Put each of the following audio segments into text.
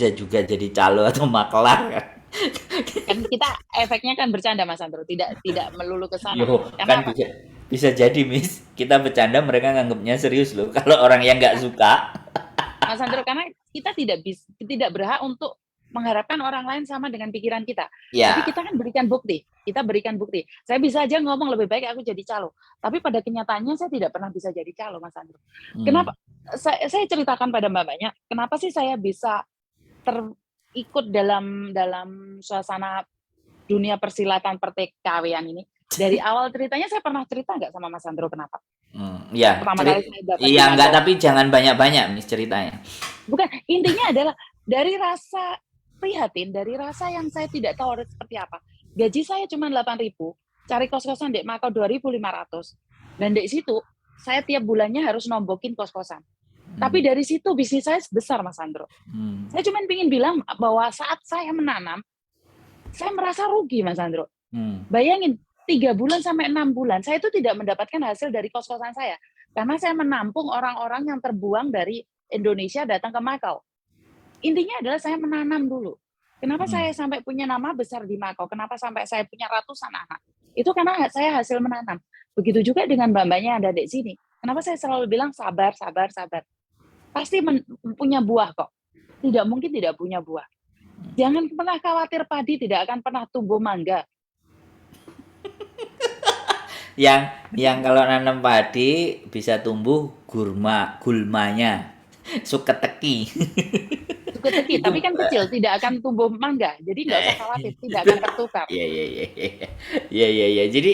bisa juga jadi calo atau makelar kan. Kan kita efeknya kan bercanda Mas Andro, tidak melulu ke sana. Yo, Karena kan apa? bisa bisa jadi, Miss. Kita bercanda mereka nganggapnya serius loh. Kalau orang yang nggak suka, Mas Andro, karena kita tidak berhak untuk mengharapkan orang lain sama dengan pikiran kita. Tapi ya. kita kan berikan bukti. Kita berikan bukti. Saya bisa aja ngomong lebih baik aku jadi calo. Tapi pada kenyataannya saya tidak pernah bisa jadi calo, Mas Andro. Hmm. Kenapa? Saya ceritakan pada mbak-mbaknya, kenapa sih saya bisa terikut dalam dalam suasana dunia persilatan pertikaian ini. Dari awal ceritanya saya pernah cerita nggak sama Mas Andro kenapa? Ya, Pertama kali saya dapat di iya enggak, Mako. tapi jangan banyak-banyak, Miss, ceritanya. Bukan, intinya adalah dari rasa prihatin, dari rasa yang saya tidak tahu harus seperti apa. Gaji saya cuma 8.000, cari kos-kosan di Makau 2.500. Dan di situ saya tiap bulannya harus nombokin kos-kosan. Tapi Hmm. dari situ bisnis saya besar, Mas Andro. Hmm. Saya cuma ingin bilang bahwa saat saya menanam, saya merasa rugi, Mas Andro. Hmm. Bayangin, 3 bulan sampai 6 bulan, saya itu tidak mendapatkan hasil dari kos-kosan saya. Karena saya menampung orang-orang yang terbuang dari Indonesia datang ke Makau. Intinya adalah saya menanam dulu. Kenapa Hmm. saya sampai punya nama besar di Makau? Kenapa sampai saya punya ratusan anak? Itu karena saya hasil menanam. Begitu juga dengan mbak-mbaknya yang ada di sini. Kenapa saya selalu bilang sabar, sabar, sabar. Pasti punya buah kok. Tidak mungkin tidak punya buah. Jangan pernah khawatir padi tidak akan pernah tumbuh mangga. Yang kalau nanam padi bisa tumbuh gulmanya. Suketeki. Suka teki, Itu tapi kan kecil, tidak akan tumbuh mangga. Jadi nggak usah khawatir, tidak itu akan tertukar. iya iya iya iya. Iya iya iya. Jadi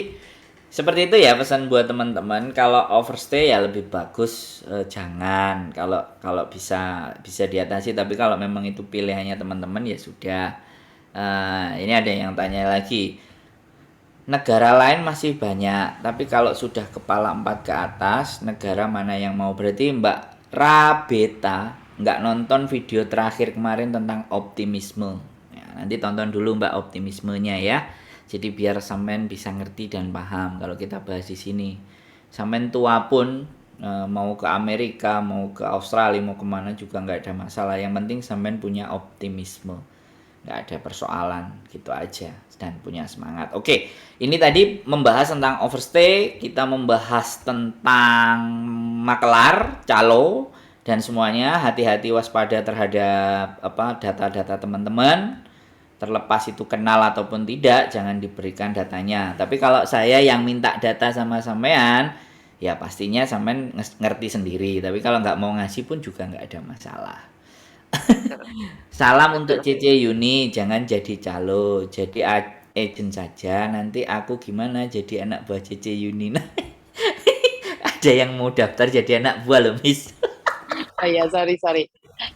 seperti itu ya pesan buat teman-teman, kalau overstay ya lebih bagus jangan. Kalau kalau bisa bisa diatasi, tapi kalau memang itu pilihannya teman-teman ya sudah. Ini ada yang tanya lagi. Negara lain masih banyak, tapi kalau sudah kepala 4 ke atas, negara mana yang mau? Berarti Mbak Rabeta nggak nonton video terakhir kemarin tentang optimisme. Ya, nanti tonton dulu Mbak optimismenya ya. Jadi biar sampean bisa ngerti dan paham kalau kita bahas di sini. Sampean tua pun mau ke Amerika, mau ke Australia, mau kemana juga nggak ada masalah. Yang penting sampean punya optimisme, nggak ada persoalan, gitu aja, dan punya semangat. Oke, ini tadi membahas tentang overstay, kita membahas tentang makelar, calo, dan semuanya. Hati-hati, waspada terhadap data-data teman-teman, terlepas itu kenal ataupun tidak, jangan diberikan datanya. Tapi kalau saya yang minta data sama sampean, ya pastinya sampean ngerti sendiri. Tapi kalau nggak mau ngasih pun juga nggak ada masalah. Betul, Salam untuk betul. Cece Yuni, jangan jadi calo, jadi agent saja. Nanti aku gimana jadi anak buah Cece Yuni? Nah, ada yang mau daftar jadi anak buah loh, Miss. Oh iya, sorry, sorry.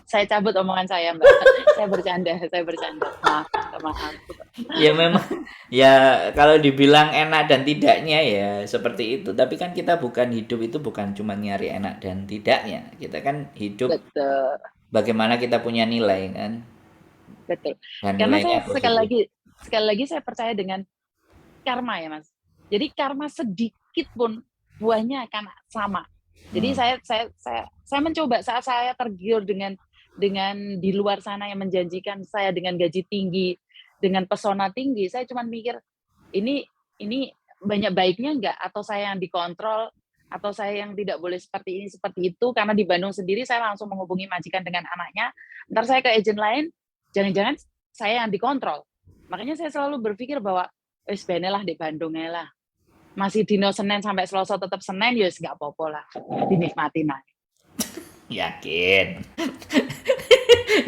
Saya cabut omongan saya, Mbak. Saya bercanda, saya bercanda. Maaf, maaf. Ya memang, ya kalau dibilang enak dan tidaknya ya seperti itu. Tapi kan kita bukan hidup itu bukan cuma nyari enak dan tidaknya. Kita kan hidup Betul, bagaimana kita punya nilai kan, betul. dan Karena nilainya saya positif. sekali lagi saya percaya dengan karma ya, Mas. Jadi karma sedikit pun buahnya akan sama. Jadi Hmm. saya mencoba saat saya tergiur dengan di luar sana yang menjanjikan saya dengan gaji tinggi, dengan pesona tinggi, saya cuma mikir ini ini banyak baiknya enggak, atau saya yang dikontrol, atau saya yang tidak boleh seperti ini seperti itu, karena di Bandung sendiri saya langsung menghubungi majikan dengan anaknya, ntar saya ke agent lain, jangan-jangan saya yang dikontrol. Makanya saya selalu berpikir bahwa wis bene lah di Bandung lah. Masih dino Senin sampai Selasa tetap Senin, ya nggak apa-apa lah. Dinikmati nah. Yakin.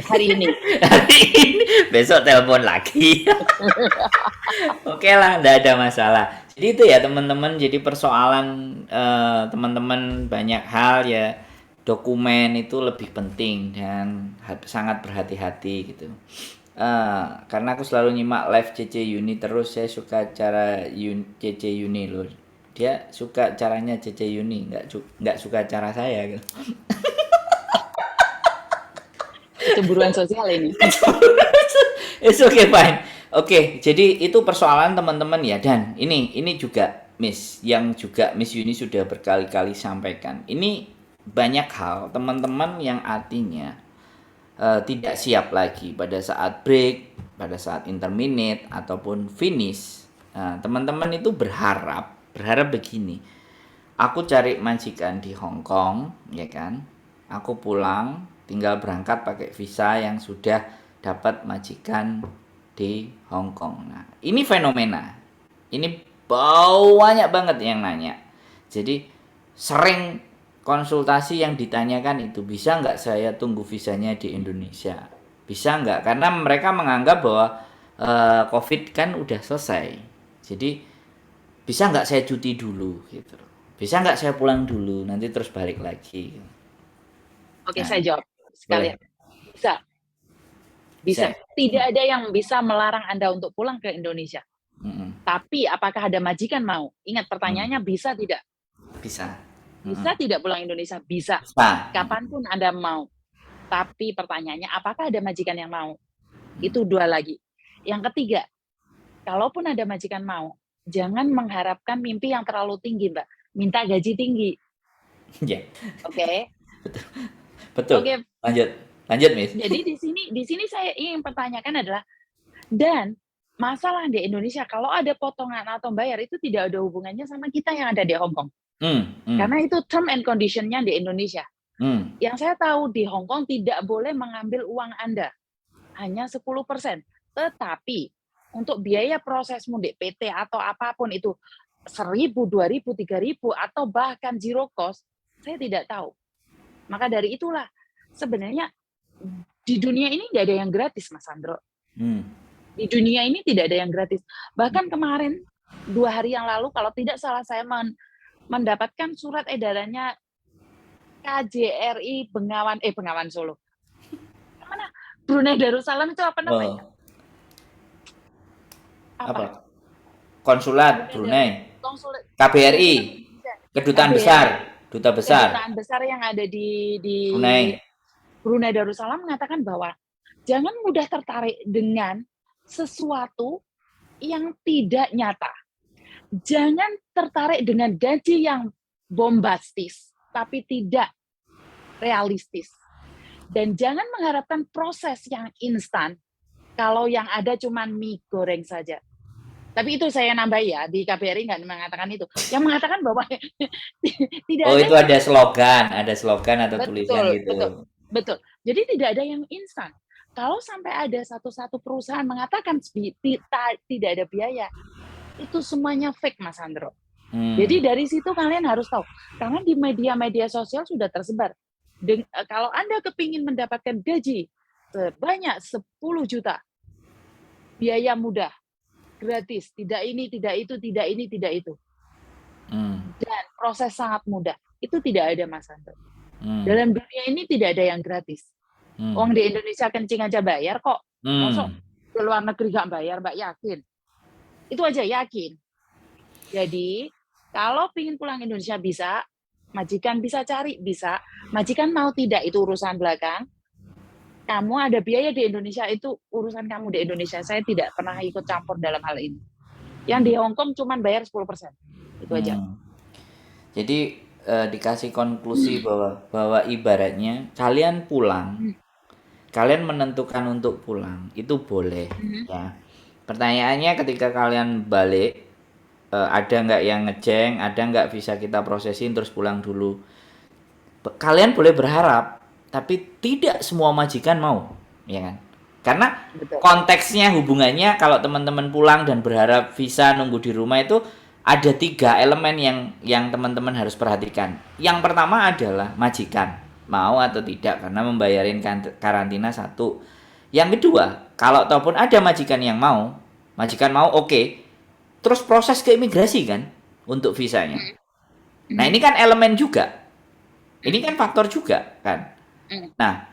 Hari ini. Hari ini, besok telepon lagi. Oke lah, nggak ada masalah. Jadi itu ya teman-teman. Jadi persoalan teman-teman banyak hal ya. Dokumen itu lebih penting dan sangat berhati-hati gitu. Karena aku selalu nyimak live CC Yuni terus, saya suka cara CC Yuni loh. Dia suka caranya CC Yuni, nggak suka cara saya gitu. Kecemburuan sosial ini. It's okay fine. Oke, jadi itu persoalan teman-teman ya, dan ini juga Miss, yang juga Miss Yuni sudah berkali-kali sampaikan. Ini banyak hal teman-teman yang artinya tidak siap lagi pada saat break, pada saat interminate ataupun finish. Nah, teman-teman itu berharap begini. Aku cari majikan di Hong Kong, ya kan? Aku pulang, tinggal berangkat pakai visa yang sudah dapat majikan di Hong Kong. Nah, ini fenomena. Ini banyak banget yang nanya. Jadi sering konsultasi yang ditanyakan itu, bisa nggak saya tunggu visanya di Indonesia? Bisa nggak? Karena mereka menganggap bahwa COVID kan udah selesai. Jadi bisa nggak saya cuti dulu gitu. Bisa nggak saya pulang dulu, nanti terus balik lagi. Oke, Nah, saya jawab boleh. sekalian. Bisa. Bisa. Tidak ada yang bisa melarang Anda untuk pulang ke Indonesia. Mm-mm. Tapi apakah ada majikan mau? Ingat pertanyaannya, bisa tidak? Bisa. Bisa Mm-mm. tidak pulang Indonesia? Bisa. Bisa. Kapanpun Anda mau. Tapi pertanyaannya, apakah ada majikan yang mau? Itu dua lagi. Yang ketiga, kalaupun ada majikan mau, jangan mengharapkan mimpi yang terlalu tinggi, Mbak. Minta gaji tinggi. Ya, Oke? betul. Oke. Lanjut, Miss. Jadi di sini saya ingin pertanyakan adalah, dan masalah di Indonesia, kalau ada potongan atau bayar, itu tidak ada hubungannya sama kita yang ada di Hong Kong. Karena itu term and condition-nya di Indonesia. Yang saya tahu di Hong Kong tidak boleh mengambil uang Anda. Hanya 10%. Tetapi untuk biaya proses mudik PT atau apapun itu 1.000, 2.000, 3.000 atau bahkan zero cost, saya tidak tahu. Maka dari itulah sebenarnya di dunia ini tidak ada yang gratis, Mas Sandro. Di dunia ini tidak ada yang gratis. Bahkan kemarin 2 hari yang lalu, kalau tidak salah, saya mendapatkan surat edarannya KJRI Bengawan Solo. Mana? Brunei Darussalam itu apa namanya? Apa? Konsulat Brunei. Konsulat KBRI. Kedutaan besar. Duta besar. Kedutaan besar yang ada di Brunei Darussalam mengatakan bahwa jangan mudah tertarik dengan sesuatu yang tidak nyata. Jangan tertarik dengan gaji yang bombastis, tapi tidak realistis. Dan jangan mengharapkan proses yang instan kalau yang ada cuma mie goreng saja. Tapi itu saya nambah ya, di KBRI nggak mengatakan itu. Yang mengatakan bahwa tidak ada. Itu ada slogan atau tulisan gitu. Betul. Jadi tidak ada yang instan. Kalau sampai ada satu perusahaan mengatakan tidak ada biaya, itu semuanya fake, Mas Sandro. Jadi dari situ kalian harus tahu. Karena di media-media sosial sudah tersebar. Kalau Anda kepingin mendapatkan gaji sebanyak 10 juta, biaya mudah, gratis, tidak ini, tidak itu, tidak ini, tidak itu. Dan proses sangat mudah. Itu tidak ada, Mas Sandro. Dalam dunia ini tidak ada yang gratis. Orang di Indonesia kencing aja bayar kok. Masuk ke luar negeri gak bayar, Mbak, yakin? Itu aja yakin. Jadi, kalau pingin pulang Indonesia bisa, majikan bisa cari, bisa. Majikan mau tidak, itu urusan belakang. Kamu ada biaya di Indonesia, itu urusan kamu di Indonesia. Saya tidak pernah ikut campur dalam hal ini. Yang di Hong Kong cuma bayar 10%. Itu aja. Jadi dikasih konklusi bahwa ibaratnya kalian pulang, kalian menentukan untuk pulang, itu boleh. Ya. Pertanyaannya ketika kalian balik, ada nggak yang ngejeng, ada nggak bisa kita prosesin terus pulang dulu. Kalian boleh berharap, tapi tidak semua majikan mau, ya kan? Karena konteksnya, hubungannya kalau teman-teman pulang dan berharap visa nunggu di rumah itu ada 3 elemen yang teman-teman harus perhatikan. Yang pertama adalah majikan mau atau tidak karena membayarin karantina 1. Yang kedua, kalau ataupun ada majikan mau oke. Terus proses ke imigrasi kan untuk visanya. Nah, ini kan elemen juga. Ini kan faktor juga kan. Nah,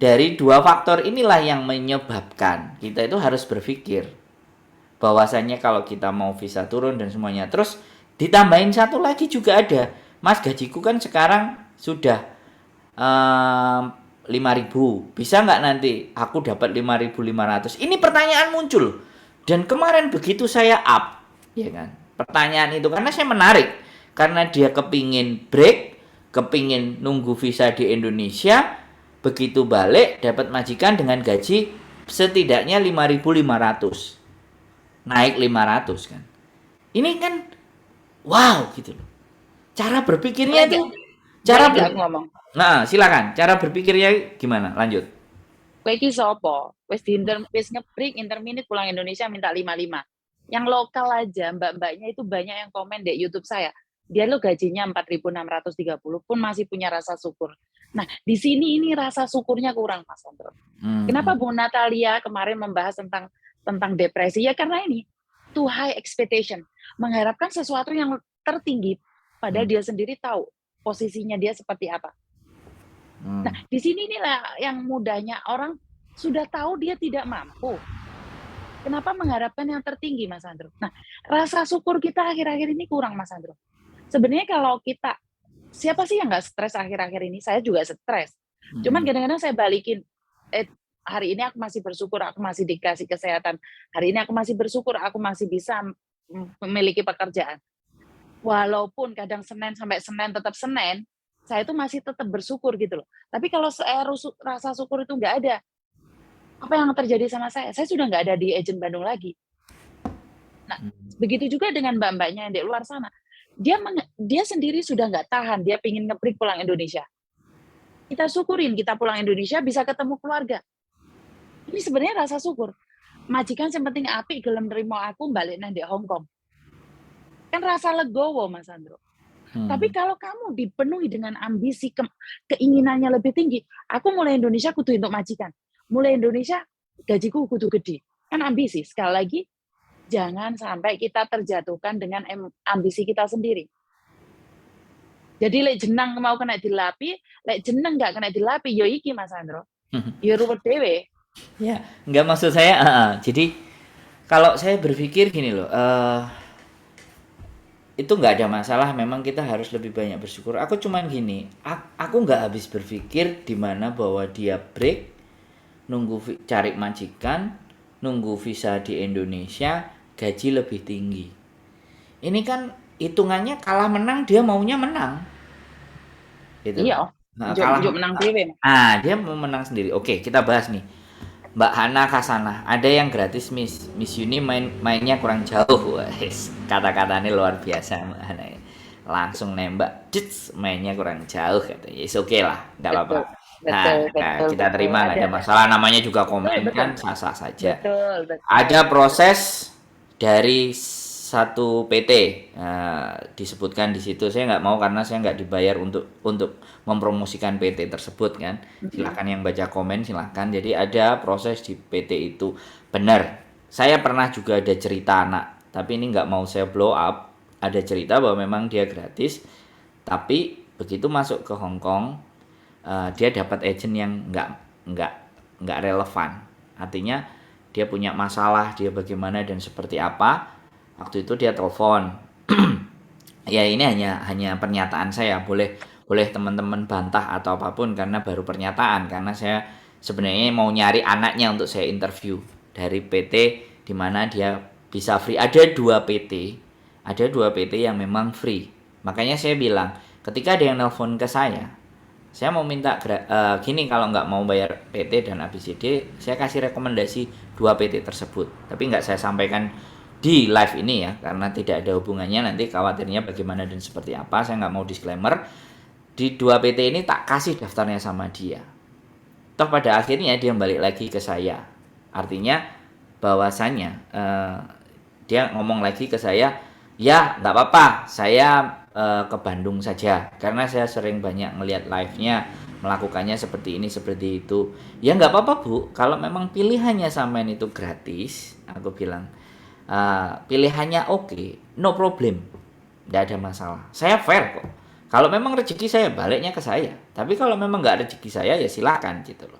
dari 2 faktor inilah yang menyebabkan kita itu harus berpikir bahwasannya kalau kita mau visa turun dan semuanya. Terus ditambahin satu lagi juga ada. Mas, gajiku kan sekarang sudah 5.000. Bisa nggak nanti aku dapat 5.500? Ini pertanyaan muncul. Dan kemarin begitu saya up, ya kan? Pertanyaan itu karena saya menarik. Karena dia kepingin break, kepingin nunggu visa di Indonesia, begitu balik dapat majikan dengan gaji setidaknya 5.500, naik 500 kan. Ini kan wow gitu loh. Cara Boleh berpikirnya nggak? itu Boleh cara nggak ber aku ngomong? Nah, silakan. Cara berpikirnya gimana? Lanjut. Kowe iki sapa? Wis nge-break interminute pulang Indonesia minta 55. Yang lokal aja mbak-mbaknya itu banyak yang komen di YouTube saya. Dia lo gajinya 4.630 pun masih punya rasa syukur. Nah, di sini ini rasa syukurnya kurang, Mas Andro. Kenapa Mhm, Bu Natalia kemarin membahas tentang depresi? Ya karena ini too high expectation, mengharapkan sesuatu yang tertinggi padahal mhm, dia sendiri tahu posisinya dia seperti apa. Nah, mhm, di sini inilah yang mudahnya orang sudah tahu dia tidak mampu. Kenapa mengharapkan yang tertinggi, Mas Andro? Nah, rasa syukur kita akhir-akhir ini kurang, Mas Andro. Sebenarnya kalau kita, siapa sih yang nggak stres akhir-akhir ini? Saya juga stres. Cuman mhm, kadang-kadang saya balikin, hari ini aku masih bersyukur, aku masih dikasih kesehatan. Hari ini aku masih bersyukur, aku masih bisa memiliki pekerjaan. Walaupun kadang Senin sampai Senin tetap Senin, saya itu masih tetap bersyukur gitu loh. Tapi kalau saya rasa syukur itu nggak ada, apa yang terjadi sama saya? Saya sudah nggak ada di agent Bandung lagi. Nah, mhm. begitu juga dengan mbak-mbaknya yang di luar sana. Dia sendiri sudah nggak tahan, dia pingin ngebreak pulang Indonesia. Kita syukurin, kita pulang Indonesia bisa ketemu keluarga. Ini sebenarnya rasa syukur. Majikan yang penting api gelem nerimo aku balik nang di Hong Kong. Kan rasa legowo, Mas Andro. Tapi Hmm. kalau kamu dipenuhi dengan ambisi, keinginannya lebih tinggi, aku mulai Indonesia kudu untuk majikan. Mulai Indonesia gajiku kudu gede. Kan ambisi. Sekali lagi, jangan sampai kita terjatuhkan dengan ambisi kita sendiri. Jadi lek jenang mau kena dilapi, lek jeneng nggak kena dilapi, yo iki Mas Andro. Yo ruwet dewe. Ya, nggak maksud saya, jadi kalau saya berpikir gini loh, itu nggak ada masalah. Memang kita harus lebih banyak bersyukur. Aku cuman gini, aku nggak habis berpikir di mana bahwa dia break, nunggu cari majikan, nunggu visa di Indonesia, gaji lebih tinggi. Ini kan hitungannya kalah menang, dia maunya menang, gitu loh. Iya, Nah, njuk kalah, njuk menang dewe. dia mau menang sendiri. Oke, kita bahas nih. Mbak Hana Kasana, ada yang gratis Miss Yuni mainnya kurang jauh. Wes, kata-katanya luar biasa Mbak Hana. Langsung nembak, Dits, mainnya kurang jauh katanya. Yes, oke lah, nggak apa-apa. Betul. Nah, Betul, betul, kita betul. terima nggak ada Ada. masalah. Namanya juga Betul, komen betul. kan sah-sah saja. Betul, betul, Ada betul. proses dari satu PT, disebutkan di situ. Saya nggak mau karena saya nggak dibayar untuk mempromosikan PT tersebut kan. Mhm. Silahkan yang baca komen silahkan. Jadi ada proses di PT itu, benar. Saya pernah juga ada cerita anak, tapi ini nggak mau saya blow up. Ada cerita bahwa memang dia gratis, tapi begitu masuk ke Hong Kong, dia dapat agent yang nggak nggak relevan. Artinya dia punya masalah, dia bagaimana dan seperti apa. Waktu itu dia telepon. Ya ini hanya pernyataan saya, boleh boleh teman-teman bantah atau apapun karena baru pernyataan, karena saya sebenarnya mau nyari anaknya untuk saya interview dari PT di mana dia bisa free. Ada dua PT yang memang free. Makanya saya bilang ketika ada yang nelpon ke saya mau minta gini, kalau nggak mau bayar PT dan ABCD, saya kasih rekomendasi dua PT tersebut. Tapi nggak saya sampaikan di live ini ya, karena tidak ada hubungannya. Nanti khawatirnya bagaimana dan seperti apa, saya nggak mau disclaimer. Di dua PT ini tak kasih daftarnya sama dia. Toh pada akhirnya dia balik lagi ke saya. Artinya bahwasannya dia ngomong lagi ke saya, ya nggak apa-apa, saya ke Bandung saja karena saya sering banyak melihat live-nya, melakukannya seperti ini seperti itu. Ya nggak apa-apa Bu, kalau memang pilihannya sampean itu gratis, aku bilang, pilihannya oke, no problem, nggak ada masalah, saya fair kok. Kalau memang rezeki saya, baliknya ke saya. Tapi kalau memang nggak rezeki saya, ya silakan gitu loh.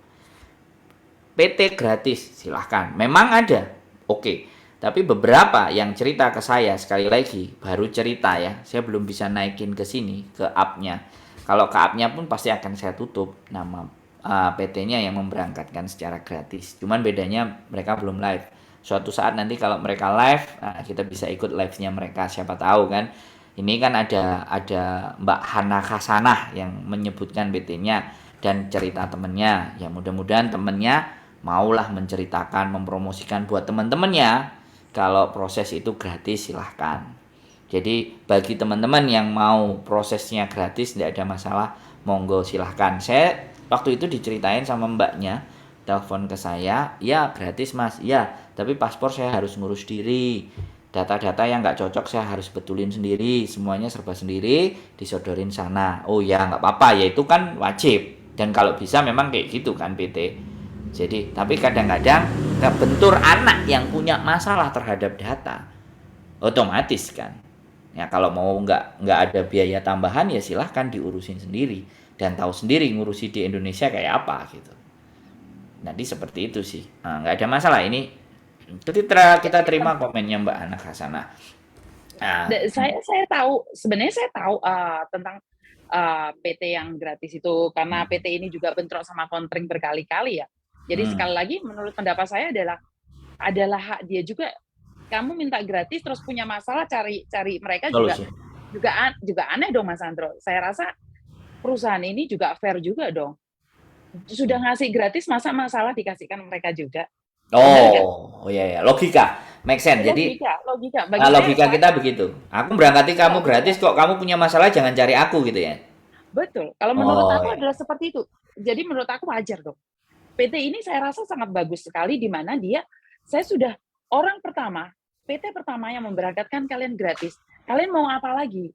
PT gratis, silahkan. Memang ada, oke. Tapi beberapa yang cerita ke saya, sekali lagi, baru cerita ya. Saya belum bisa naikin ke sini, ke app-nya. Kalau ke app-nya pun pasti akan saya tutup nama PT-nya yang memberangkatkan secara gratis. Cuman bedanya mereka belum live. Suatu saat nanti kalau mereka live, kita bisa ikut live-nya mereka. Siapa tahu kan. Ini kan ada Mbak Hana Kasanah yang menyebutkan PT-nya dan cerita temennya. Ya mudah-mudahan temennya maulah menceritakan, mempromosikan buat teman-temannya. Kalau proses itu gratis silahkan. Jadi bagi teman-teman yang mau prosesnya gratis tidak ada masalah, monggo silahkan. Saya waktu itu diceritain sama mbaknya, telepon ke saya, ya gratis mas, ya tapi paspor saya harus ngurus diri, data-data yang nggak cocok saya harus betulin sendiri, semuanya serba sendiri, disodorin sana. Oh ya nggak apa-apa, ya itu kan wajib, dan kalau bisa memang kayak gitu kan PT. Jadi tapi kadang-kadang kebentur anak yang punya masalah terhadap data, otomatis kan. Ya kalau mau nggak ada biaya tambahan ya silahkan diurusin sendiri dan tahu sendiri ngurusi di Indonesia kayak apa gitu. Nanti seperti itu sih. Nah, nggak ada masalah ini. Kita terima komennya Mbak Hana Hasanah. Nah, Saya tahu, sebenarnya saya tahu tentang PT yang gratis itu, karena PT ini juga bentrok sama kontring berkali-kali ya. Jadi sekali lagi menurut pendapat saya adalah hak dia juga. Kamu minta gratis terus punya masalah cari mereka solusi. juga aneh dong Mas Andro. Saya rasa perusahaan ini juga fair juga dong. Sudah ngasih gratis masa masalah dikasihkan mereka juga. Oh iya ya, logika, make sense. Jadi Logika. Bagi logika saya, kita begitu. Aku berangkati kamu gratis kok, kamu punya masalah jangan cari aku gitu ya. betul. Kalau menurut Oh aku ya. adalah seperti itu. Jadi menurut aku wajar dong. PT ini saya rasa sangat bagus sekali di mana saya sudah orang pertama, PT pertama yang memberangkatkan kalian gratis. Kalian mau apa lagi?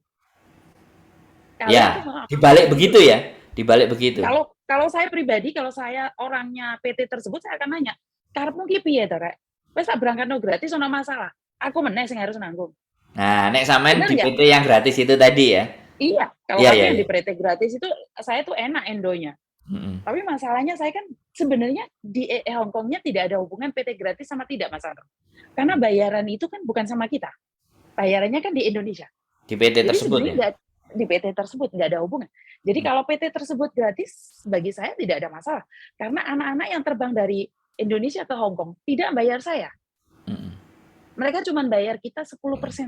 Kalian tuh Ya, mau apa dibalik lagi? begitu ya. Dibalik begitu. Kalau saya pribadi, kalau saya orangnya PT tersebut, saya akan nanya, karepmu ki piye to, Rek? Wes tak berangkat no gratis ono masalah. Aku meneh sing harus nanggung. Nah, nek sampean Benar di nggak? PT yang gratis itu tadi ya. Iya, kalau Iya aku iya yang iya. di PT gratis itu saya tuh enak endonya. Mm-mm. Tapi masalahnya saya kan sebenarnya di Hong Kongnya tidak ada hubungan PT gratis sama tidak, Mas Andro. Karena bayaran itu kan bukan sama kita. Bayarannya kan di Indonesia. Di PT Jadi tersebut sebenarnya ya. di PT tersebut nggak ada hubungan. Jadi kalau PT tersebut gratis, bagi saya tidak ada masalah. Karena anak-anak yang terbang dari Indonesia ke Hong Kong tidak bayar saya. Mm-mm. Mereka cuma bayar kita 10%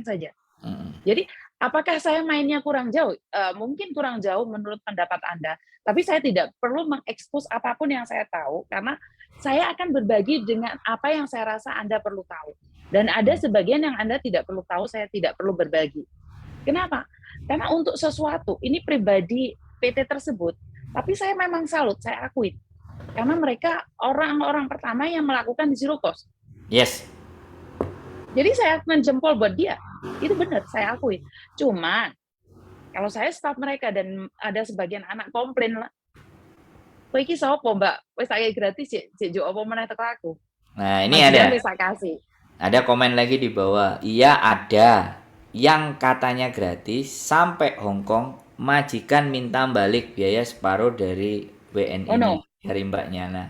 saja. Mm-mm. Jadi apakah saya mainnya kurang jauh? Mungkin kurang jauh menurut pendapat Anda. Tapi saya tidak perlu mengekspos apapun yang saya tahu, karena saya akan berbagi dengan apa yang saya rasa Anda perlu tahu. Dan ada sebagian yang Anda tidak perlu tahu, saya tidak perlu berbagi. Kenapa? Karena untuk sesuatu, ini pribadi PT tersebut, tapi saya memang salut, saya akui. Karena mereka orang-orang pertama yang melakukan zero cost. Yes. Jadi saya akan jempol buat dia. Itu benar, saya akui. Cuman, kalau saya staff mereka dan ada sebagian anak komplain lah, kowe iki sapa, Mbak? Wis saya gratis sik jo apa meneh teko aku. Nah, ini Majikan ada wis tak kasih. komen lagi di bawah. Iya ada yang katanya gratis sampai Hong Kong, majikan minta balik biaya separuh dari Oh WNI-nya no. dari Mbak Nyana.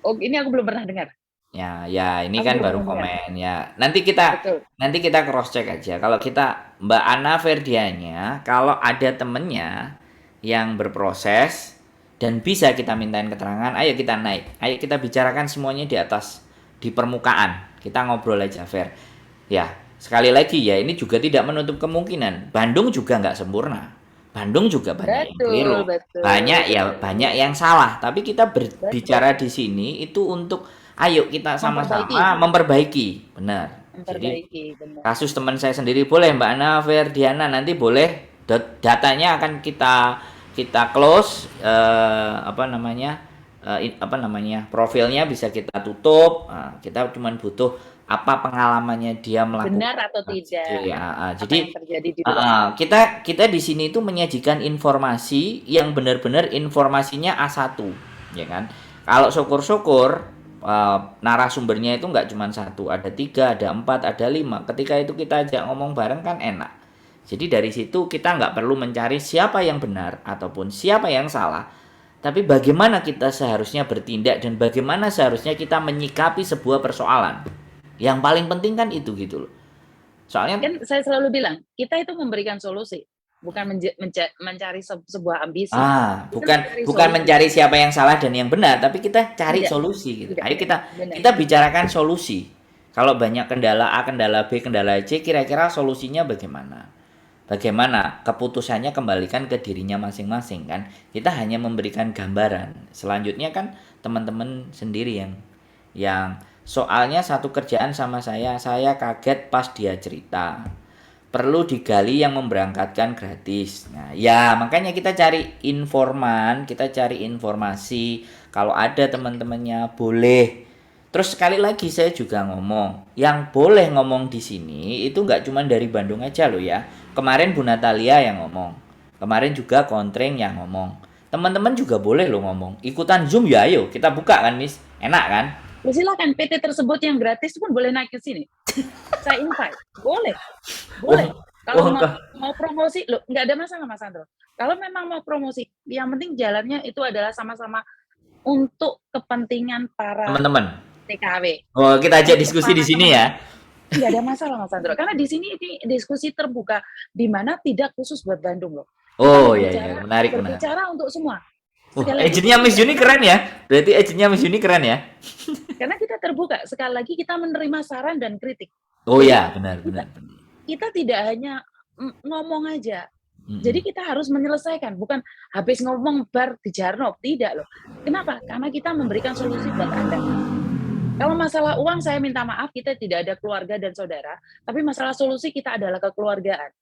Oh, ini aku belum pernah dengar. Ya ini Aku kan belum baru pernah dengar. komen ya. Nanti Betul. kita cross check aja. Kalau kita Mbak Ana Ferdianya, kalau ada temennya yang berproses dan bisa kita mintain keterangan, ayo kita naik. Ayo kita bicarakan semuanya di atas, di permukaan. Kita ngobrol aja fair. Ya, sekali lagi ya, ini juga tidak menutup kemungkinan. Bandung juga nggak sempurna. Bandung juga banyak yang keliru. Banyak yang salah. Tapi kita berbicara di sini itu untuk ayo kita sama-sama memperbaiki. Benar. Jadi benar. kasus teman saya sendiri boleh Mbak Ana Ferdiana, nanti boleh datanya akan kita close, profilnya bisa kita tutup. Nah, kita cuma butuh apa pengalamannya dia melakukan benar atau tidak. jadi yang terjadi di luar. kita di sini itu menyajikan informasi yang benar-benar informasinya A1, ya kan. Kalau syukur-syukur narasumbernya itu nggak cuma satu, ada 3, ada 4, ada 5. Ketika itu kita ajak ngomong bareng kan enak. Jadi dari situ kita nggak perlu mencari siapa yang benar ataupun siapa yang salah, tapi bagaimana kita seharusnya bertindak dan bagaimana seharusnya kita menyikapi sebuah persoalan. Yang paling penting kan itu gitu loh. Soalnya kan saya selalu bilang, kita itu memberikan solusi, bukan mencari sebuah ambisi. Bukan mencari siapa yang salah dan yang benar, tapi kita cari solusi gitu. Ayo kita bicarakan solusi. Kalau banyak kendala A, kendala B, kendala C, kira-kira solusinya bagaimana? bagaimana keputusannya kembalikan ke dirinya masing-masing kan. Kita hanya memberikan gambaran. Selanjutnya kan teman-teman sendiri yang soalnya satu kerjaan sama saya kaget pas dia cerita. Perlu digali yang memberangkatkan gratis. Nah, ya makanya kita cari informan, kita cari informasi. Kalau ada teman-temannya boleh. Terus sekali lagi saya juga ngomong, yang boleh ngomong di sini itu nggak cuma dari Bandung aja loh ya. Kemarin Bu Natalia yang ngomong, kemarin juga Kontreng yang ngomong. Teman-teman juga boleh loh ngomong. Ikutan Zoom ya, ayo kita buka kan, Miss. Enak kan? Ya, silakan PT tersebut yang gratis pun boleh naik ke sini. Saya invite, boleh, boleh. Wah, Kalau wah, mau promosi, loh nggak ada masalah Mas Andro. Kalau memang mau promosi, yang penting jalannya itu adalah sama-sama untuk kepentingan para teman-teman. TKW. Oh, kita ajak Untuk diskusi di para sini ya. nggak ada masalah Mas Andro. Karena di sini ini diskusi terbuka, di mana tidak khusus buat Bandung loh. Kita Oh iya iya, menarik menarik. berbicara untuk semua. Wah, Sekali lagi agentnya kita Miss tidak Juni menarik, keren ya. Berarti agentnya Miss Juni keren ya. karena kita terbuka. Sekali lagi kita menerima saran dan kritik. Oh Jadi ya, benar kita benar benar. kita tidak hanya ngomong aja. Jadi Mm-mm. kita harus menyelesaikan, bukan habis ngomong bar dijarno, tidak loh. Kenapa? Karena kita memberikan solusi buat Anda. Kalau masalah uang saya minta maaf, kita tidak ada keluarga dan saudara, tapi masalah solusi kita adalah kekeluargaan.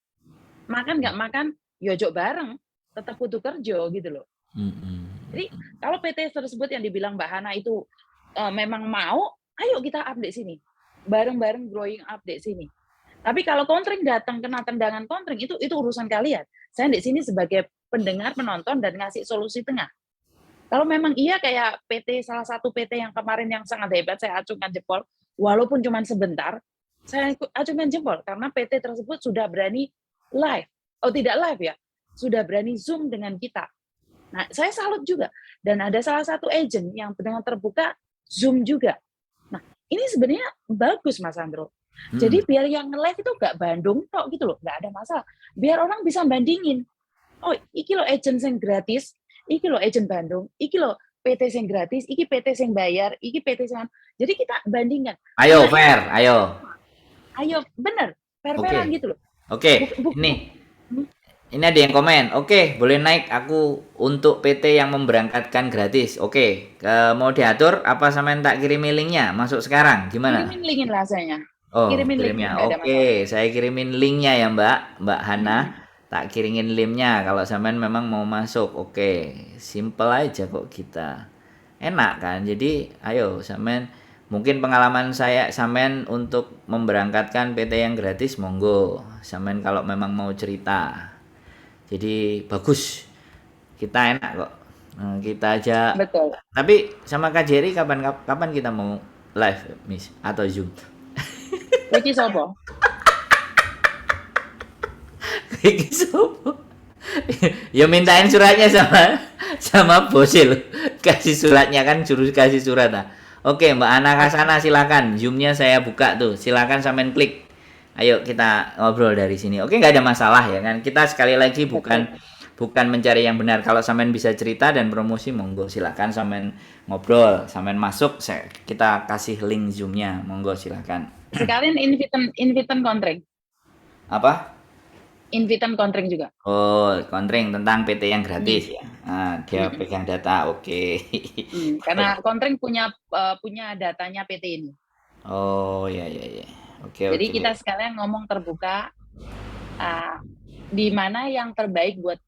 Makan nggak makan, yojok bareng, tetap butuh kerja gitu loh. Mm-mm. Jadi kalau PT tersebut yang dibilang Mbak Hana itu memang mau, ayo kita update sini, bareng-bareng growing update sini. Tapi kalau kontring datang kena tendangan kontring itu urusan kalian. Saya di sini sebagai pendengar, penonton dan ngasih solusi tengah. Kalau memang iya kayak PT salah satu PT yang kemarin yang sangat hebat saya acungkan jempol, walaupun cuma sebentar, saya acungkan jempol karena PT tersebut sudah berani live. Oh tidak live ya, sudah berani Zoom dengan kita. Nah saya salut juga. Dan ada salah satu agent yang dengan terbuka Zoom juga. Nah ini sebenarnya bagus Mas Andro. Jadi biar yang nge-live itu nggak Bandung tok gitu loh, nggak ada masalah. Biar orang bisa bandingin. Oh, iki lo agent yang gratis, iki lo agent Bandung, iki lo PT yang gratis, iki PT yang bayar, iki PT yang. Jadi kita bandingkan. Ayo fair, ayo. Ayo bener, fair-fairan Oke. gitu loh. Oke, ini ada yang komen. Oke, boleh naik aku untuk PT yang memberangkatkan gratis. Oke, mau diatur apa sampean tak kirimin linknya? Masuk sekarang, gimana? Kirimin linkin rasanya. Oh, Kirimin linknya, kirimnya. nggak ada masalah. Oke, saya kirimin linknya ya Mbak Hana. Tak kirimin linknya kalau sampean memang mau masuk. Oke, simple aja kok kita. Enak kan? Jadi, ayo sampean mungkin pengalaman saya sampean untuk memberangkatkan PT yang gratis monggo. Sampean kalau memang mau cerita. Jadi bagus. Kita enak kok. Nah, kita aja. Betul. Tapi sama Kak Jerry kapan kapan kita mau live, Miss, atau Zoom? Wiki sopo? Iki sopo? Ya mintain suratnya sama bos lo. Kasih suratnya kan suruh kasih surat nah. Oke, Mbak Ana Kasana silakan. Zoom-nya saya buka tuh. Silakan sampean klik. Ayo kita ngobrol dari sini. Oke, nggak ada masalah ya kan. Kita sekali lagi bukan mencari yang benar. Kalau sampean bisa cerita dan promosi monggo silakan sampean ngobrol, sampean masuk kita kasih link Zoom-nya. Monggo silakan. Sekalian invitan kontring. Apa? Invitan kontring juga. Oh, kontring tentang PT yang gratis ya. Nah, dia pegang data. Oke. Karena kontring punya datanya PT ini. Oh, ya ya ya. Oke Jadi oke. kita sekalian ngomong terbuka di mana yang terbaik buat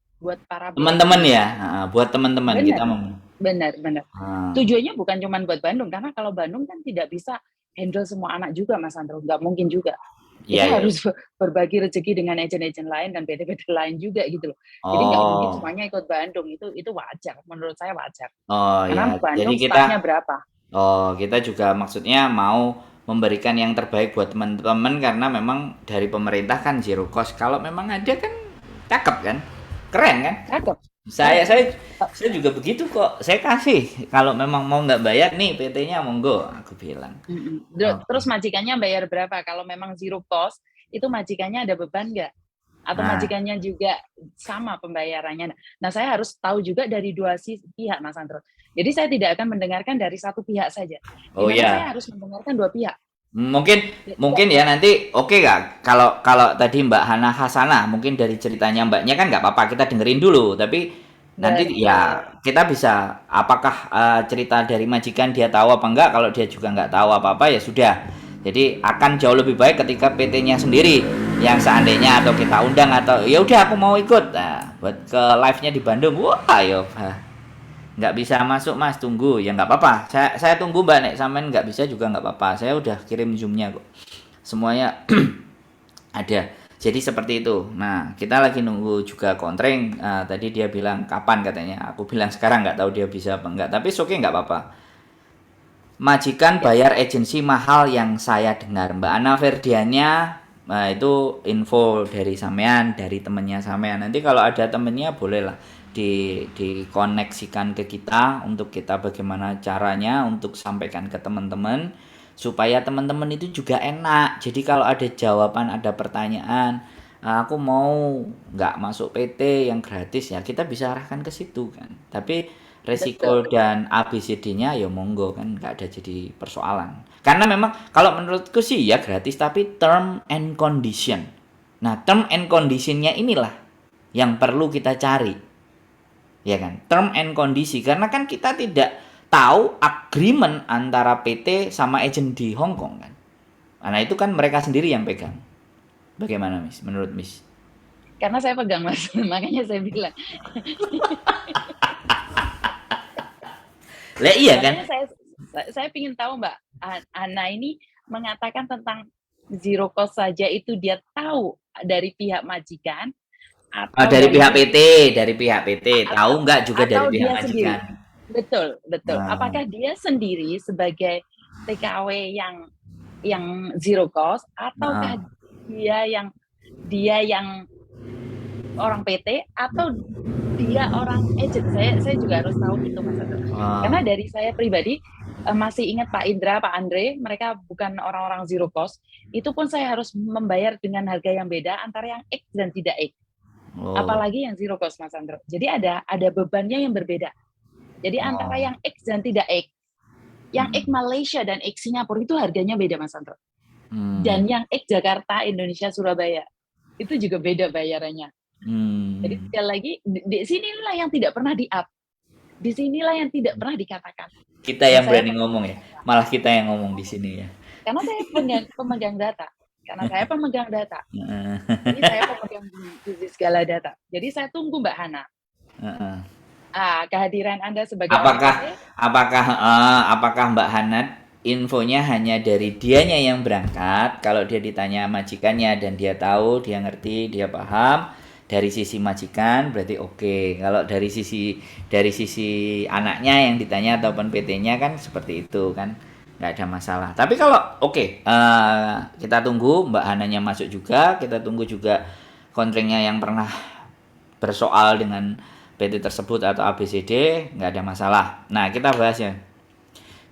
para Teman-teman ya. Buat teman-teman kita mau. benar. Ah, Tujuannya bukan cuma buat Bandung, karena kalau Bandung kan tidak bisa handle semua anak juga, Mas Andro. Nggak mungkin juga. iya Kita iya. harus berbagi rezeki dengan agent-agent lain dan PT-PT lain juga gitu loh. Jadi nggak mungkin Oh. semuanya ikut Bandung. Itu wajar, menurut saya wajar. Oh Karena ya. Jadi Bandung kita staffnya berapa? kita juga maksudnya mau memberikan yang terbaik buat teman-teman karena memang dari pemerintah kan zero cost. Kalau memang ada kan cakep kan? Keren kan? Cakep. Saya juga begitu kok. Saya kasih. Kalau memang mau nggak bayar nih PT-nya monggo, aku bilang. Terus Oke. majikannya bayar berapa? Kalau memang zero cost, itu majikannya ada beban nggak? Atau Nah, majikannya juga sama pembayarannya? Nah, saya harus tahu juga dari dua pihak, Mas Andro. Jadi saya tidak akan mendengarkan dari satu pihak saja. Di oh mana saya ya. harus mendengarkan dua pihak. Mungkin Ya, mungkin ya nanti oke nggak kalau kalau tadi Mbak Hana Hasanah mungkin dari ceritanya Mbaknya kan nggak apa-apa kita dengerin dulu tapi nanti ya betul. kita bisa apakah cerita dari majikan dia tahu apa enggak kalau dia juga nggak tahu apa-apa ya sudah jadi akan jauh lebih baik ketika PT-nya sendiri yang seandainya atau kita undang atau ya udah aku mau ikut nah buat ke live-nya di Bandung wah ayo nggak bisa masuk mas tunggu ya nggak apa-apa saya tunggu mbak nek sampean nggak bisa juga nggak apa-apa saya udah kirim zoomnya kok semuanya ada jadi seperti itu nah kita lagi nunggu juga kontreng tadi dia bilang kapan katanya aku bilang sekarang nggak tahu dia bisa apa enggak tapi oke nggak apa-apa majikan Ya, bayar agensi mahal yang saya dengar Mbak Ana Ferdiannya nah itu info dari sampean dari temennya sampean nanti kalau ada temennya bolehlah dikoneksikan ke kita untuk kita bagaimana caranya untuk sampaikan ke teman-teman supaya teman-teman itu juga enak jadi kalau ada jawaban ada pertanyaan aku mau nggak masuk PT yang gratis ya kita bisa arahkan ke situ kan tapi resiko betul. dan ABCD-nya ya monggo kan nggak ada jadi persoalan. Karena memang kalau menurutku sih ya gratis tapi term and condition. Nah, term and conditionnya inilah yang perlu kita cari, ya kan? Term and kondisi karena kan kita tidak tahu agreement antara PT sama agent di Hong Kong kan. Nah, itu kan mereka sendiri yang pegang. Bagaimana, Miss? Menurut Miss? Karena saya pegang Mas, makanya saya bilang. Lah iya kan? Makanya saya ingin tahu Mbak Ana ini mengatakan tentang zero cost saja itu dia tahu dari pihak majikan atau Dari dari pihak sisi PT, dari pihak PT. Tahu atau nggak juga dari atau pihak dia majikan? sendiri. Betul, betul. Nah, Apakah dia sendiri sebagai TKW yang zero cost ataukah nah, dia yang orang PT atau dia orang agent. Saya juga harus tahu itu Mas Andro. Karena ah, dari saya pribadi masih ingat Pak Indra, Pak Andre, mereka bukan orang-orang zero cost. Itu pun saya harus membayar dengan harga yang beda antara yang X dan tidak X. oh, Apalagi yang zero cost Mas Andro. Jadi ada bebannya yang berbeda. Jadi antara oh, yang X dan tidak X, yang X mm, Malaysia dan X Singapura itu harganya beda Mas Andro. hmm, Dan yang X Jakarta, Indonesia, Surabaya itu juga beda bayarannya. Jadi hmm. sekali lagi di sinilah yang tidak pernah di-up. Di sinilah yang tidak pernah dikatakan. Kita Dan yang saya berani ngomong ya. Malah kita yang ngomong di sini ya. karena saya pemegang data. Karena saya pemegang data. Heeh, Jadi saya pemegang di segala data. Jadi saya tunggu Mbak Hana. heeh. Kehadiran Anda sebagai orang Apakah PT, apakah Mbak Hanat infonya hanya dari dianya yang berangkat? Kalau dia ditanya majikannya dan dia tahu, dia ngerti, dia paham dari sisi majikan berarti oke. Kalau dari sisi anaknya yang ditanya ataupun PT-nya kan seperti itu kan nggak ada masalah. Tapi kalau oke, kita tunggu Mbak Hananya masuk juga, kita tunggu juga kontrengnya yang pernah bersoal dengan PT tersebut atau ABCD nggak ada masalah. Nah kita bahas ya.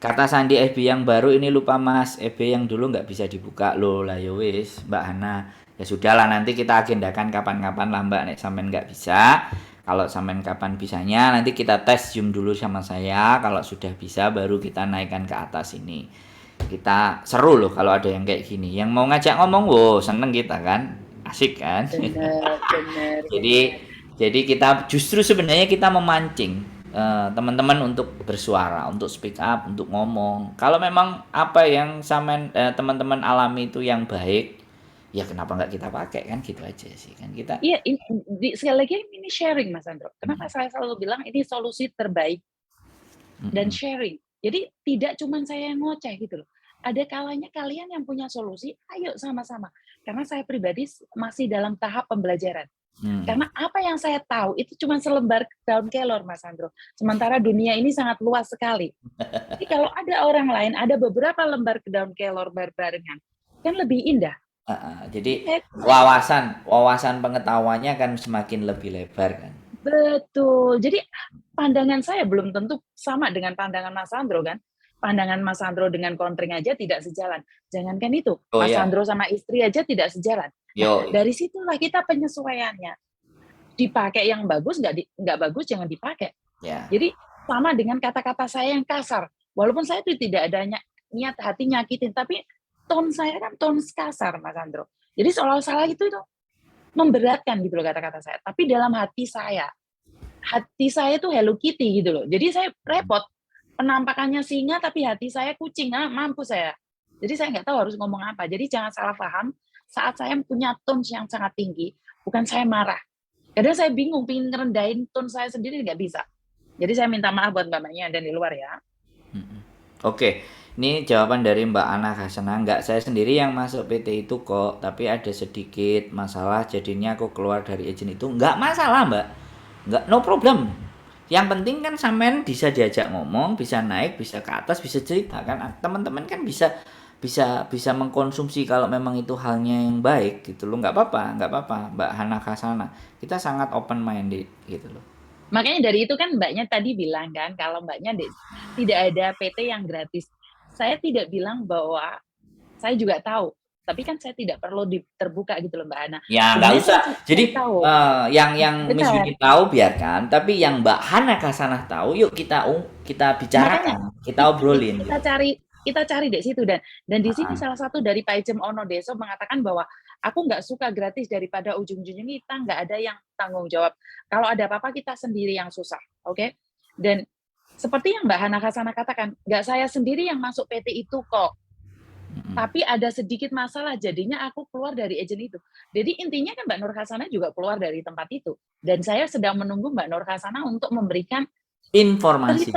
Kata Sandi FB yang baru ini lupa mas, FB yang dulu nggak bisa dibuka loh lah ya wis Mbak Hana. Ya sudahlah nanti kita agendakan kapan-kapan lah Mbak nek sampean nggak bisa. Kalau sampean kapan bisanya nanti kita tes Zoom dulu sama saya. Kalau sudah bisa baru kita naikkan ke atas ini. Kita seru loh kalau ada yang kayak gini. Yang mau ngajak ngomong, wow seneng kita kan. Asik kan. benar, benar, Jadi benar. jadi kita justru sebenarnya kita memancing teman-teman untuk bersuara, untuk speak up, untuk ngomong. Kalau memang apa yang teman-teman alami itu yang baik, ya kenapa nggak kita pakai kan gitu aja sih kan kita. Iya, sekali lagi ini sharing Mas Andro. Kenapa Mm, saya selalu bilang ini solusi terbaik dan mm, sharing. Jadi tidak cuma saya yang ngoceh gitu loh. Ada kalanya kalian yang punya solusi, ayo sama-sama. Karena saya pribadi masih dalam tahap pembelajaran. mm. Karena apa yang saya tahu itu cuma selembar daun kelor, Mas Andro. Sementara dunia ini sangat luas sekali. Jadi kalau ada orang lain, ada beberapa lembar daun kelor berbarengan, kan lebih indah. Jadi Saya wawasan pengetahuannya kan semakin lebih lebar kan. betul. Jadi pandangan saya belum tentu sama dengan pandangan Mas Sandro kan. Pandangan Mas Sandro dengan kontring aja tidak sejalan. Jangankan itu, Oh Mas ya, Sandro sama istri aja tidak sejalan. Nah, yo, dari situlah kita penyesuaiannya. Dipakai yang bagus, nggak bagus jangan dipakai. ya. Jadi sama dengan kata-kata saya yang kasar. Walaupun saya itu tidak ada niat hati nyakitin, tapi tone saya kan tone kasar, Mas Andro. Jadi seolah-olah itu memberatkan gitu loh kata-kata saya. Tapi dalam hati saya itu Hello Kitty gitu loh. Jadi saya repot. Penampakannya singa tapi hati saya kucing, mampus saya. Jadi saya nggak tahu harus ngomong apa. Jadi jangan salah paham, saat saya punya tone yang sangat tinggi, bukan saya marah. Kadang saya bingung, pengen ngerendahin tone saya sendiri nggak bisa. Jadi saya minta maaf buat mbak-mbaknya dan di luar ya. Oke, ini jawaban dari Mbak Ana Hasana. Nggak saya sendiri yang masuk PT itu kok, tapi ada sedikit masalah jadinya aku keluar dari agent itu. Nggak masalah Mbak, nggak, no problem. Yang penting kan sampean bisa diajak ngomong, bisa naik, bisa ke atas, bisa cerita kan. Teman-teman kan bisa bisa bisa mengkonsumsi kalau memang itu halnya yang baik gitu loh. Nggak apa-apa Mbak Hana Hasana. Kita sangat open minded gitu loh. Makanya dari itu kan mbaknya tadi bilang kan, kalau mbaknya tidak ada PT yang gratis. Saya tidak bilang bahwa saya juga tahu, tapi kan saya tidak perlu terbuka gitu loh Mbak Ana. Ya nggak Sebenarnya usah. saya Jadi tahu, yang Miss benar. Yuni tahu biarkan, tapi yang Mbak Hana Kasanah tahu, yuk kita Makanya bicarakan, kita obrolin kita gitu. cari di situ dan di sini Heeh. salah satu dari Pak Ijem Ono Deso mengatakan bahwa aku nggak suka gratis daripada ujung-ujungnya kita nggak ada yang tanggung jawab. Kalau ada apa-apa kita sendiri yang susah, oke? Dan seperti yang Mbak Hana Kasana katakan, nggak saya sendiri yang masuk PT itu kok. Mm-mm. Tapi ada sedikit masalah, jadinya aku keluar dari agen itu. Jadi intinya kan Mbak Nur Hasana juga keluar dari tempat itu. Dan saya sedang menunggu Mbak Nur Hasana untuk memberikan Informasi.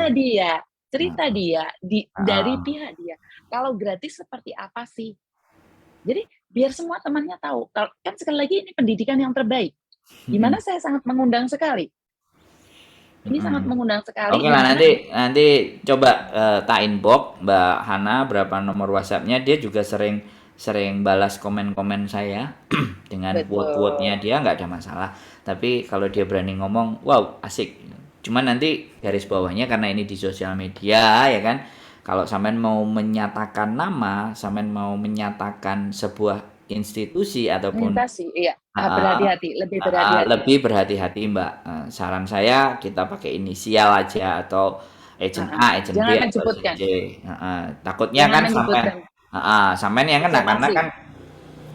cerita dia, Heeh. dari Heeh. pihak dia. Kalau gratis seperti apa sih? Jadi biar semua temannya tahu. Kan sekali lagi ini pendidikan yang terbaik. Mm-mm. Gimana saya sangat mengundang sekali. Ini sangat Mm-mm. mengundang sekali Oke di lah, mana nanti coba tak inbox Mbak Hana berapa nomor WhatsAppnya. Dia juga sering sering balas komen-komen saya dengan quote-quote-nya, betul. dia nggak ada masalah. Tapi kalau dia berani ngomong, wow asik. Cuman nanti garis bawahnya karena ini di sosial media ya kan. Kalau sampean mau menyatakan nama, sampean mau menyatakan sebuah institusi ataupun Orientasi, iya. ah, Berhati-hati, lebih berhati-hati. lebih berhati-hati Mbak. Saran saya kita pakai inisial aja atau agent A, agent B Jangan atau agent menyebutkan, C. Takutnya jangan kan sampai menyebutkan sampean yang kena karena presentasi. kan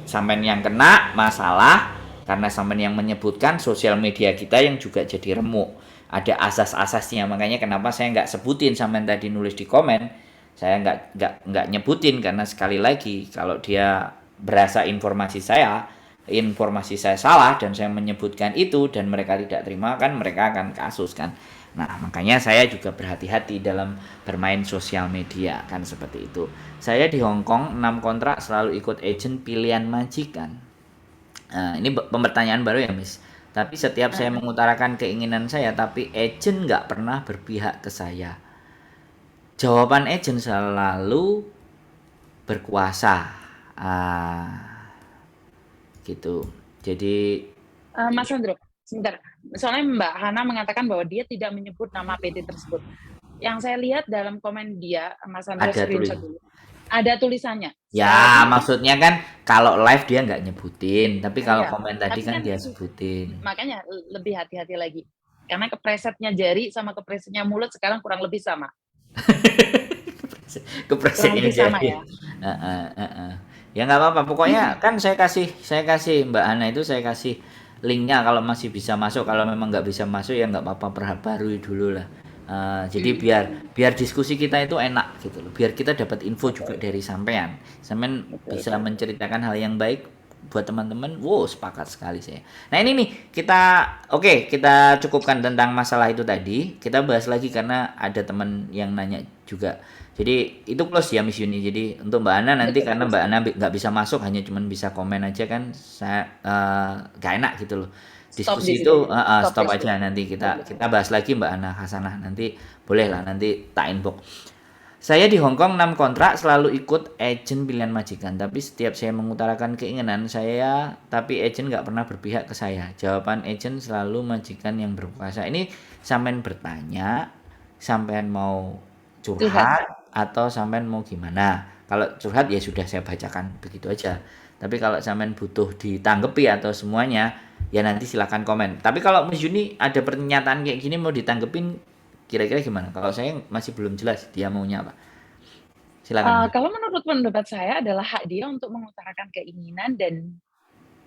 sampean yang kena masalah karena sampean yang menyebutkan sosial media kita yang juga jadi remuk. Ada asas-asasnya makanya kenapa saya nggak sebutin sampean tadi nulis di komen. Saya nggak nyebutin karena sekali lagi kalau dia berasa informasi saya salah dan saya menyebutkan itu dan mereka tidak terima kan mereka akan kasus kan. Nah, makanya saya juga berhati-hati dalam bermain sosial media kan seperti itu. Saya di Hong Kong 6 kontrak selalu ikut agent pilihan majikan. Nah, ini pertanyaan baru ya, Miss. Tapi setiap saya Uh, mengutarakan keinginan saya, tapi agent nggak pernah berpihak ke saya. Jawaban agent selalu berkuasa. Ah, gitu. Jadi Mas Andro, sebentar. Soalnya Mbak Hana mengatakan bahwa dia tidak menyebut nama PT tersebut. Yang saya lihat dalam komen dia, Mas Andro ada tulis. screenshot dulu. Ada tulisannya. Sekali Ya, lagi, maksudnya kan kalau live dia nggak nyebutin, tapi kalau iya. komen tadi Tapi kan kan dia sebutin. makanya lebih hati-hati lagi. Karena kepresetnya jari sama kepresetnya mulut sekarang kurang lebih sama. Kurang Kepresetnya lebih sama jadi. ya. Heeh, heeh. Ya nggak apa-apa, pokoknya kan saya kasih Mbak Ana itu saya kasih linknya kalau masih bisa masuk, kalau memang nggak bisa masuk ya nggak apa-apa perbarui dulu lah. Jadi biar biar diskusi kita itu enak gitu loh, biar kita dapat info juga Betul, dari sampean, sampean betul, bisa betul. menceritakan hal yang baik buat teman-teman. Wow, sepakat sekali saya. Nah ini nih oke, kita cukupkan tentang masalah itu tadi. Kita bahas lagi karena ada teman yang nanya juga. Jadi itu close ya Miss Yuni. Jadi untuk Mbak Ana nanti Betul, karena close. Mbak Ana nggak bisa masuk hanya cuman bisa komen aja kan saya nggak enak gitu loh. Stop di Diskusi situ. itu Stop stop diskusi. aja nanti Stop kita diskusi. kita bahas lagi Mbak Ana Hasanah nanti boleh lah nanti tak inbox. Saya di Hong Kong 6 kontrak selalu ikut agent pilihan majikan, tapi setiap saya mengutarakan keinginan saya, tapi agent nggak pernah berpihak ke saya. Jawaban agent selalu majikan yang berkuasa. Ini sampean bertanya, sampean mau Curhat. curhat atau sampean mau gimana? Kalau curhat ya sudah saya bacakan begitu aja. Tapi kalau sampean butuh ditanggepi atau semuanya, ya nanti silakan komen. Tapi kalau Miss Yuni ada pernyataan kayak gini mau ditanggepin kira-kira gimana? Kalau saya masih belum jelas dia maunya apa. Silakan, Mbak. Kalau menurut pendapat saya adalah hak dia untuk mengutarakan keinginan dan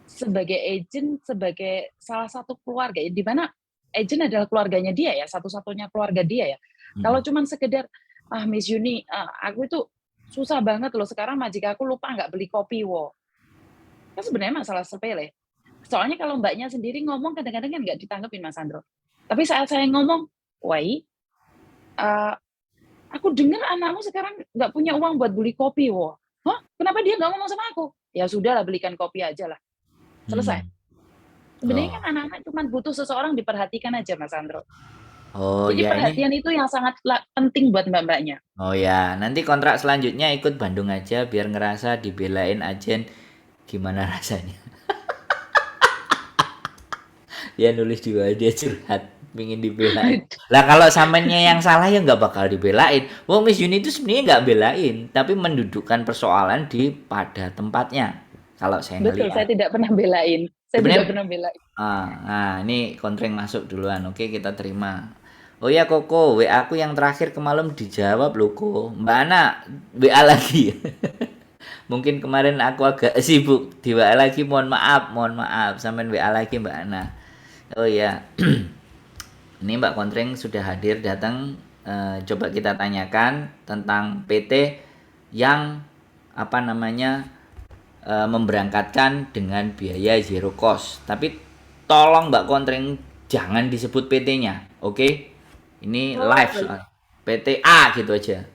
sebagai agent, sebagai salah satu keluarga, di mana agent adalah keluarganya dia ya, satu-satunya keluarga dia ya. Kalau Mhm. cuman sekedar, Miss Yuni, aku itu susah banget loh sekarang majikan aku lupa nggak beli kopi wo. Kan sebenarnya masalah sepele. Soalnya kalau Mbaknya sendiri ngomong kadang-kadang kan nggak ditanggepin Mas Sandro. Tapi saat saya ngomong, "Wai, eee, aku dengar anakmu sekarang nggak punya uang buat beli kopi wo." "Hah? Kenapa dia nggak ngomong sama aku?" "Ya sudahlah belikan kopi aja lah." Selesai. Hmm. Sebenarnya Oh. kan anak-anak cuma butuh seseorang diperhatikan aja Mas Sandro. Oh Jadi ya ini. perhatian itu yang sangat penting buat Mbak-Mbaknya. Oh ya, nanti kontrak selanjutnya ikut Bandung aja biar ngerasa dibelain ajen gimana rasanya. Dia nulis di bawah dia curhat pingin dibelain. Lah kalau samennya yang salah ya nggak bakal dibelain. Wong Miss Yuni itu sebenarnya nggak belain, tapi mendudukkan persoalan di pada tempatnya. Kalau saya Betul, saya ngelihat. tidak pernah belain. Saya tidak Sebenarnya pernah belain. nah ini kontreng masuk duluan. Oke, kita terima. Oh ya Koko, WA aku yang terakhir kemarin dijawab loh Ko. Mbak Ana, WA lagi. Mungkin kemarin aku agak sibuk di WA lagi, mohon maaf. Sampean WA lagi Mbak Ana. Oh ya, ini Mbak Kontreng sudah hadir datang. Coba kita tanyakan tentang PT yang apa namanya memberangkatkan dengan biaya zero cost. Tapi tolong Mbak Kontreng jangan disebut PT-nya, oke? Ini Oh, live baik. soal PT A gitu aja.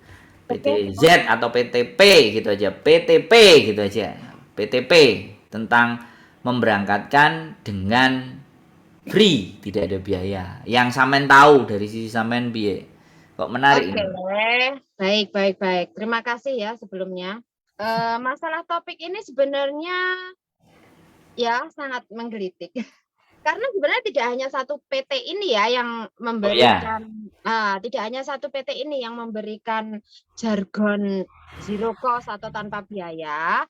Oke, PT Z oke. atau PT P gitu aja. PT P gitu aja. PT P tentang memberangkatkan dengan free, tidak ada biaya. Yang samen tahu dari sisi samen piye? Kok menarik Oke, ini? baik, baik, baik. Terima kasih ya sebelumnya. Masalah topik ini sebenarnya ya sangat menggelitik. Karena sebenarnya tidak hanya satu PT ini ya yang Oh ya. memberikan, tidak hanya satu PT ini yang memberikan jargon zero cost atau tanpa biaya.